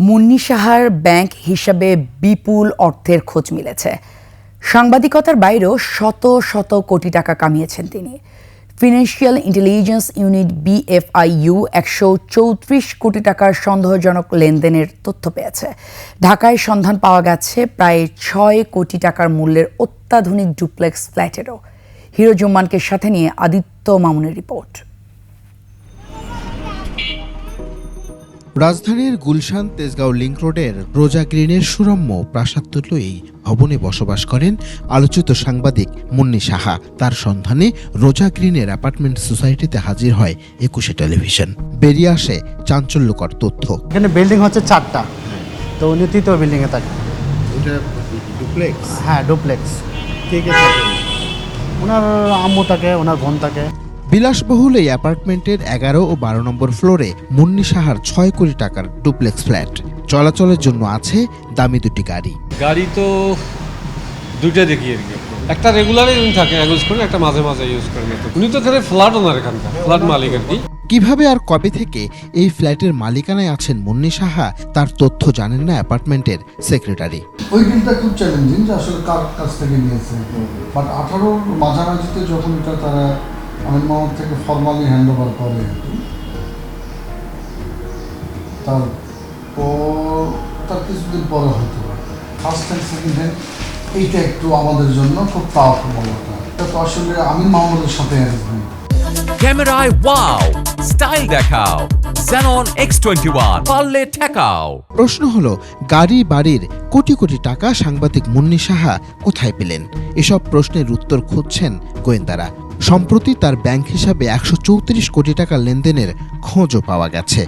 মুন্নি সাহার ব্যাংক হিসাবে বিপুল অর্থের খোঁজ মিলেছে। সাংবাদিকতার বাইরেও শত শত কোটি টাকা কামিয়েছেন তিনি। ফিনান্সিয়াল ইন্টেলিজেন্স ইউনিট BFIU 134 কোটি টাকার সন্দেহজনক লেনদেনের তথ্য পেয়েছে। ঢাকায় সন্ধান পাওয়া গেছে প্রায় 6 কোটি টাকার মূল্যের অত্যাধুনিক ডুপ্লেক্স ফ্ল্যাটেরও। হিরো জুম্মানকে সাথে নিয়ে আদিত্য মামুনের রিপোর্ট। রাজধানীর গুলশান তেজগাঁও লিংক রোডের রোজা গ্রিনের সুরম্য প্রাসাদতুল্য এই ভবনে বসবাস করেন আলোচিত সাংবাদিক মুন্নি সাহা। তার সন্ধানে রোজা গ্রিনের অ্যাপার্টমেন্ট সোসাইটিতে হাজির হয় 21 টেলিভিশন। বেরিয়ে আসে চাঞ্চল্যকর তথ্য। এখানে বিল্ডিং হচ্ছে 4টা, তো উনি 3য় বিল্ডিংয়ে থাকেন। এটা ডুপ্লেক্স? হ্যাঁ, ডুপ্লেক্স। কে কে থাকেন? ওনার আম্মু থাকে, ওনার বোন থাকে। বিলাসবহুল এই অ্যাপার্টমেন্টের 11 ও 12 নম্বর ফ্লোরে মুন্নি সাহার 6 কোটি টাকার ডুপ্লেক্স ফ্ল্যাট। চলাচলের জন্য আছে দামি দুটি গাড়ি। গাড়ি তো দুইটা দেখি আর কি, একটা রেগুলারই উনি থাকে ইউজ করেন, একটা মাঝে মাঝে ইউজ করেন। উনি তো এখানে ফ্ল্যাট ওনার, এখানকার ফ্ল্যাট মালিক আর কি। কিভাবে আর কবে থেকে এই ফ্ল্যাটের মালিকানায় আছেন মুন্নি সাহা তার তথ্য জানেন না অ্যাপার্টমেন্টের সেক্রেটারি। ওই দিনটা খুব চ্যালেঞ্জিং যে আসলে কার কাছ থেকে নিয়েছে, বাট 18 মাঝামাঝিতে যখন এটা তারা আমিন মোহাম্মদ থেকে ফর্মালি হ্যান্ড ওভার করে, তার কিছুদিন পরে হয়তো ফার্স্ট অ্যান্ড সেকেন্ড হ্যান্ড এইটা একটু আমাদের জন্য খুব পাওয়ারফুল বলাটা। এটা তো আসলে আমিন মোহাম্মদের সাথে অ্যারেঞ্জমেন্ট। ক্যামেরায় ওয়াও, স্টাইল দেখাও, Xenon X21 পারলে ঠেকাও। প্রশ্ন হলো, গাড়ি বাড়ির কোটি কোটি টাকা সাংবাদিক মুন্নি সাহা কোথায় পেলেন? এসব প্রশ্নের উত্তর খুঁজছেন গোয়েন্দারা। সম্প্রতি তার ব্যাংক হিসাবে 134 কোটি টাকা লেনদেনের খোঁজও পাওয়া গেছে।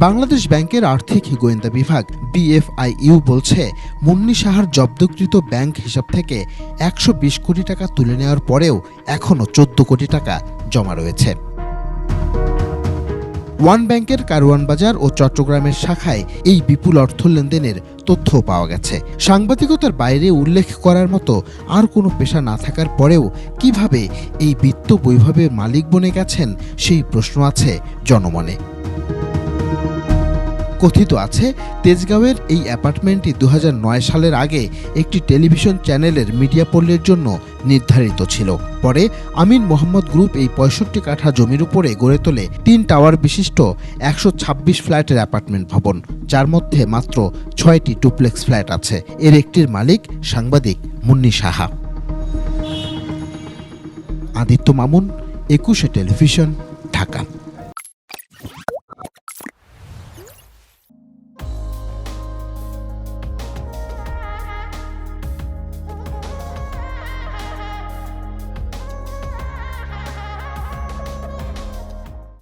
বাংলাদেশ ব্যাংকের আর্থিক গোয়েন্দা বিভাগ BFIU বলছে, মুন্নি সাহার জব্দকৃত ব্যাংক হিসাব থেকে 120 কোটি টাকা তুলে নেওয়ার পরেও এখনও 14 কোটি টাকা জমা রয়েছে। ওয়ান ব্যাংকের কারওয়ান বাজার ও চট্টগ্রামের শাখায় এই বিপুল অর্থ লেনদেনের তথ্য পাওয়া গেছে। সাংবাদিকতার বাইরে উল্লেখ করার মতো আর কোনো পেশা না থাকার পরেও কিভাবে এই বিত্ত বৈভবের মালিক বনে গেছেন সেই প্রশ্ন আছে জনমনে। কথিত আছে, তেজগাঁওয়ের এই অ্যাপার্টমেন্টটি 2009 সালের আগে একটি টেলিভিশন চ্যানেলের মিডিয়া পোলের জন্য নির্ধারিত ছিল। পরে আমিন মোহাম্মদ গ্রুপ এই 65 কাঠা জমির উপরে গড়ে তোলে 3 টাওয়ার বিশিষ্ট 126 ফ্ল্যাটের অ্যাপার্টমেন্ট ভবন, যার মধ্যে মাত্র 6টি ডুপ্লেক্স ফ্ল্যাট আছে। এর একটির মালিক সাংবাদিক মুন্নি সাহা। আদিত্য মামুন, 21 টেলিভিশন, ঢাকা।